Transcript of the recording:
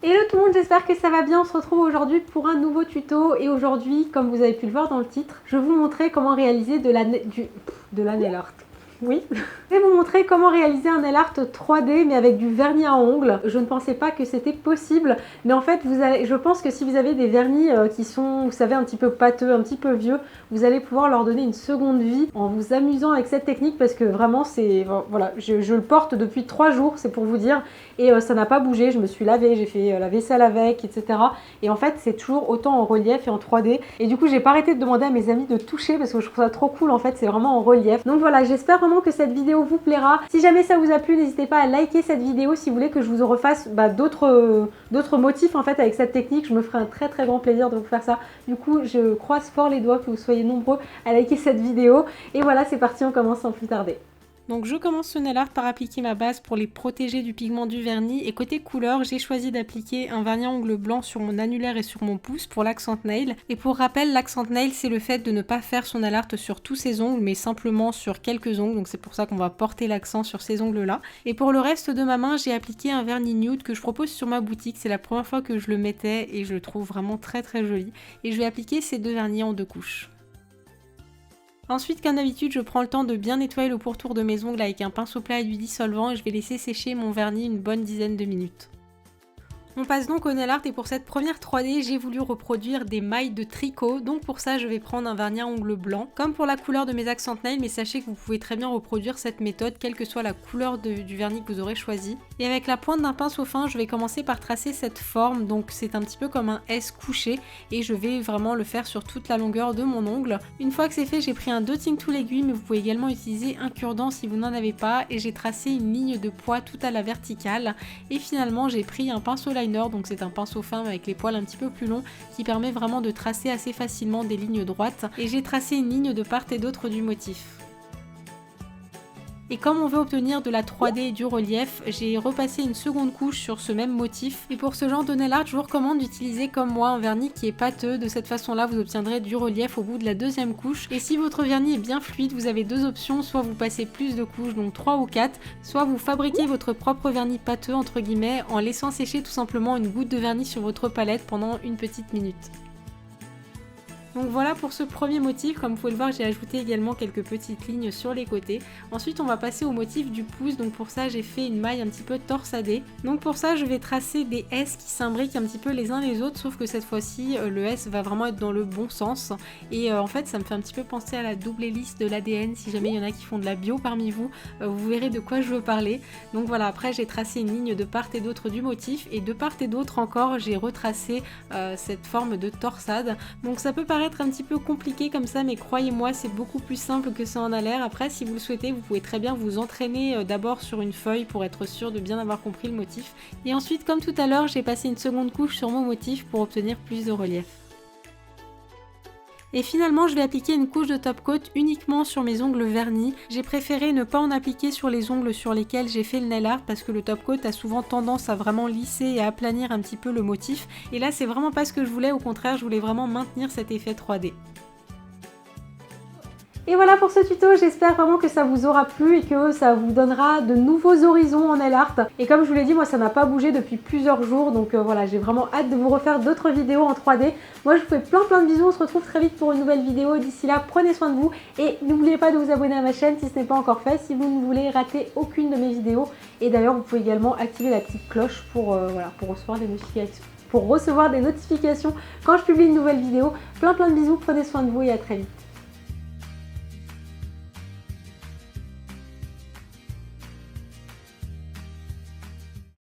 Hello tout le monde, j'espère que ça va bien. On se retrouve aujourd'hui pour un nouveau tuto et aujourd'hui, comme vous avez pu le voir dans le titre, je vais vous montrer comment réaliser de la nail art. Oui, je vais vous montrer comment réaliser un nail art 3D mais avec du vernis à ongles. Je ne pensais pas que c'était possible, mais en fait je pense que si vous avez des vernis qui sont, vous savez, un petit peu pâteux, un petit peu vieux, vous allez pouvoir leur donner une seconde vie en vous amusant avec cette technique parce que vraiment c'est, voilà, je le porte depuis 3 jours, c'est pour vous dire, et ça n'a pas bougé. Je me suis lavée, j'ai fait la vaisselle avec, etc. Et en fait c'est toujours autant en relief et en 3D, et du coup j'ai pas arrêté de demander à mes amis de toucher parce que je trouve ça trop cool. En fait c'est vraiment en relief, donc voilà, j'espère vraiment que cette vidéo vous plaira. Si jamais ça vous a plu, n'hésitez pas à liker cette vidéo. Si vous voulez que je vous refasse d'autres motifs en fait avec cette technique, je me ferai un très très grand plaisir de vous faire ça. Du coup je croise fort les doigts que vous soyez nombreux à liker cette vidéo, et voilà, c'est parti, on commence sans plus tarder. Donc je commence ce nail art par appliquer ma base pour les protéger du pigment du vernis, et côté couleur j'ai choisi d'appliquer un vernis à ongles blanc sur mon annulaire et sur mon pouce pour l'accent nail. Et pour rappel, l'accent nail c'est le fait de ne pas faire son nail art sur tous ses ongles mais simplement sur quelques ongles, donc c'est pour ça qu'on va porter l'accent sur ces ongles là. Et pour le reste de ma main j'ai appliqué un vernis nude que je propose sur ma boutique, c'est la première fois que je le mettais et je le trouve vraiment très très joli, et je vais appliquer ces deux vernis en 2 couches. Ensuite, comme d'habitude, je prends le temps de bien nettoyer le pourtour de mes ongles avec un pinceau plat et du dissolvant, et je vais laisser sécher mon vernis une bonne dizaine de minutes. On passe donc au nail art, et pour cette première 3D, j'ai voulu reproduire des mailles de tricot. Donc pour ça, je vais prendre un vernis à ongles blanc, comme pour la couleur de mes accent nails, mais sachez que vous pouvez très bien reproduire cette méthode, quelle que soit la couleur du vernis que vous aurez choisi. Et avec la pointe d'un pinceau fin, je vais commencer par tracer cette forme, donc c'est un petit peu comme un S couché, et je vais vraiment le faire sur toute la longueur de mon ongle. Une fois que c'est fait, j'ai pris un dotting tool aiguille, mais vous pouvez également utiliser un cure-dent si vous n'en avez pas, et j'ai tracé une ligne de poids tout à la verticale. Et finalement, j'ai pris un pinceau liner, donc c'est un pinceau fin avec les poils un petit peu plus longs qui permet vraiment de tracer assez facilement des lignes droites, et j'ai tracé une ligne de part et d'autre du motif. Et comme on veut obtenir de la 3D et du relief, j'ai repassé une seconde couche sur ce même motif. Et pour ce genre de nail art, je vous recommande d'utiliser comme moi un vernis qui est pâteux. De cette façon-là, vous obtiendrez du relief au bout de la deuxième couche. Et si votre vernis est bien fluide, vous avez deux options. Soit vous passez plus de couches, donc 3 ou 4, soit vous fabriquez votre propre vernis pâteux entre guillemets en laissant sécher tout simplement une goutte de vernis sur votre palette pendant une petite minute. Donc voilà pour ce premier motif. Comme vous pouvez le voir, j'ai ajouté également quelques petites lignes sur les côtés. Ensuite on va passer au motif du pouce, donc pour ça j'ai fait une maille un petit peu torsadée. Donc pour ça je vais tracer des S qui s'imbriquent un petit peu les uns les autres, sauf que cette fois-ci le S va vraiment être dans le bon sens. Et en fait ça me fait un petit peu penser à la double hélice de l'ADN. Si jamais il y en a qui font de la bio parmi vous, vous verrez de quoi je veux parler. Donc voilà, après j'ai tracé une ligne de part et d'autre du motif, et de part et d'autre encore j'ai retracé cette forme de torsade. Donc ça peut paraître un petit peu compliqué comme ça, mais croyez-moi c'est beaucoup plus simple que ça en a l'air. Après si vous le souhaitez, vous pouvez très bien vous entraîner d'abord sur une feuille pour être sûr de bien avoir compris le motif, et ensuite comme tout à l'heure j'ai passé une seconde couche sur mon motif pour obtenir plus de relief. Et finalement je vais appliquer une couche de top coat uniquement sur mes ongles vernis. J'ai préféré ne pas en appliquer sur les ongles sur lesquels j'ai fait le nail art parce que le top coat a souvent tendance à vraiment lisser et à aplanir un petit peu le motif. Et là c'est vraiment pas ce que je voulais, au contraire je voulais vraiment maintenir cet effet 3D. Et voilà pour ce tuto, j'espère vraiment que ça vous aura plu et que ça vous donnera de nouveaux horizons en nail art. Et comme je vous l'ai dit, moi ça n'a pas bougé depuis plusieurs jours, donc voilà, j'ai vraiment hâte de vous refaire d'autres vidéos en 3D. Moi je vous fais plein de bisous, on se retrouve très vite pour une nouvelle vidéo. D'ici là, prenez soin de vous et n'oubliez pas de vous abonner à ma chaîne si ce n'est pas encore fait, si vous ne voulez rater aucune de mes vidéos. Et d'ailleurs vous pouvez également activer la petite cloche pour recevoir des notifications quand je publie une nouvelle vidéo. Plein de bisous, prenez soin de vous et à très vite.